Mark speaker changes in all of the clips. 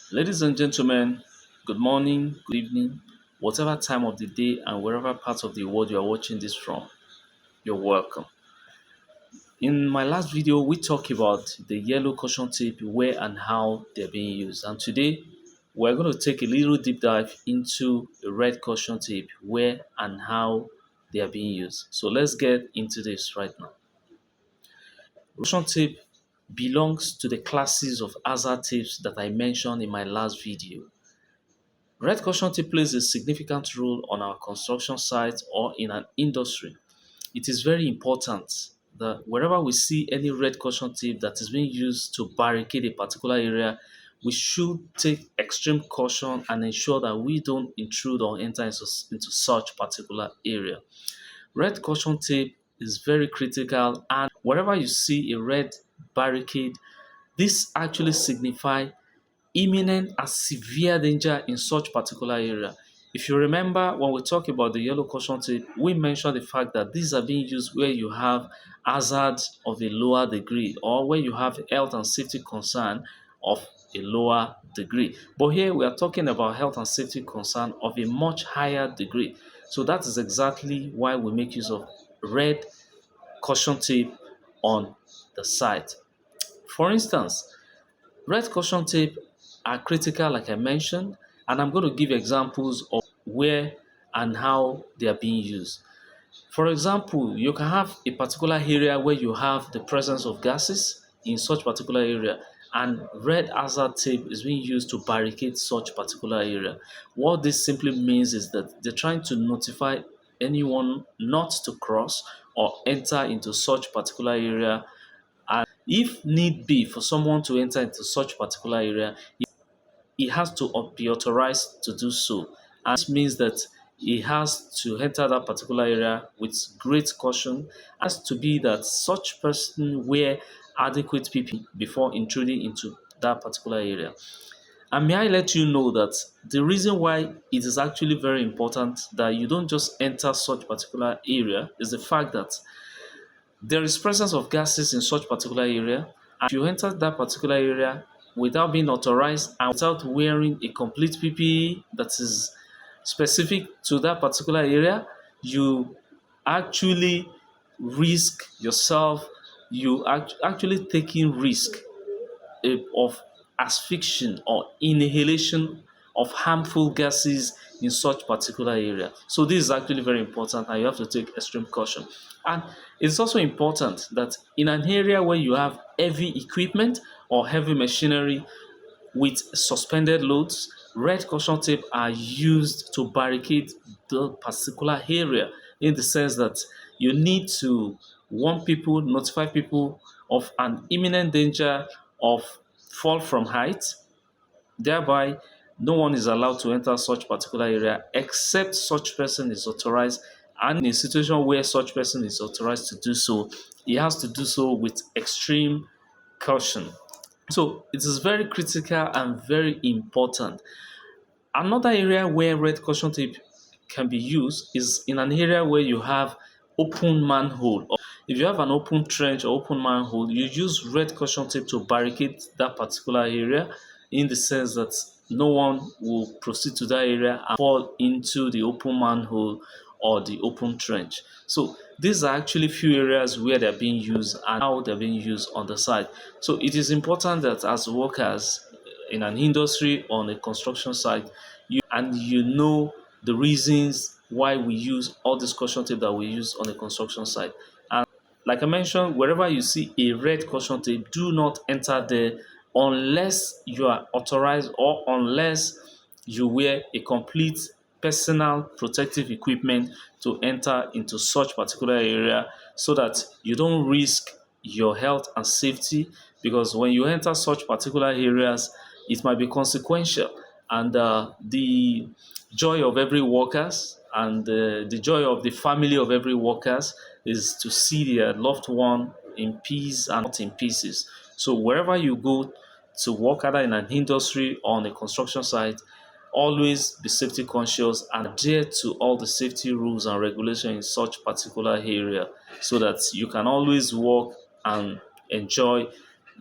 Speaker 1: Ladies and gentlemen, good morning, good evening, whatever time of the day and wherever part of the world you are watching this from, you're welcome. In my last video, we talked about the yellow caution tape, where and how they're being used. And today, we're going to take a little deep dive into the red caution tape, where and how they are being used. So let's get into this right now. Caution tape belongs to the classes of hazard tapes that I mentioned in my last video. Red caution tape plays a significant role on our construction site or in an industry. It is very important that wherever we see any red caution tape that is being used to barricade a particular area, we should take extreme caution and ensure that we don't intrude or enter into such particular area. Red caution tape is very critical, and wherever you see a red barricade, this actually signifies imminent and severe danger in such particular area. If you remember, when we talk about the yellow caution tape, we mentioned the fact that these are being used where you have hazard of a lower degree or where you have health and safety concern of a lower degree. But here we are talking about health and safety concern of a much higher degree. So that is exactly why we make use of red caution tape on the site. For instance, red caution tape are critical, like I mentioned, and I'm going to give examples of where and how they are being used. For example, you can have a particular area where you have the presence of gases in such particular area, and red hazard tape is being used to barricade such particular area. What this simply means is that they're trying to notify anyone not to cross or enter into such particular area, and if need be for someone to enter into such particular area, he has to be authorized to do so. And this means that he has to enter that particular area with great caution. It has to be that such person wear adequate PPE before intruding into that particular area. And may I let you know that the reason why it is actually very important that you don't just enter such particular area is the fact that there is presence of gases in such particular area, and if you enter that particular area without being authorized and without wearing a complete PPE that is specific to that particular area, you actually risk yourself, actually taking risk of asphyxiation or inhalation of harmful gases in such particular area. So this is actually very important, and you have to take extreme caution. And it's also important that in an area where you have heavy equipment or heavy machinery with suspended loads, red caution tape are used to barricade the particular area, in the sense that you need to warn people, notify people of an imminent danger of fall from height. Thereby, no one is allowed to enter such particular area except such person is authorized. And in a situation where such person is authorized to do so, he has to do so with extreme caution. So it is very critical and very important. Another area where red caution tape can be used is in an area where you have open manhole. Or if you have an open trench or open manhole, you use red caution tape to barricade that particular area, in the sense that no one will proceed to that area and fall into the open manhole or the open trench. So these are actually few areas where they're being used and how they're being used on the site. So it is important that as workers in an industry or on a construction site, you know the reasons why we use all this caution tape that we use on a construction site. And like I mentioned, wherever you see a red caution tape, do not enter there unless you are authorized or unless you wear a complete personal protective equipment to enter into such particular area, so that you don't risk your health and safety, because when you enter such particular areas, it might be consequential, and the joy of every workers and the joy of the family of every workers is to see their loved one in peace and not in pieces. So wherever you go to work, either in an industry or on a construction site, always be safety conscious and adhere to all the safety rules and regulations in such particular area, so that you can always work and enjoy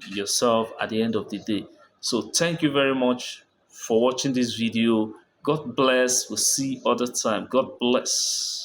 Speaker 1: yourself at the end of the day. So thank you very much for watching this video. God bless. We'll see you other time. God bless.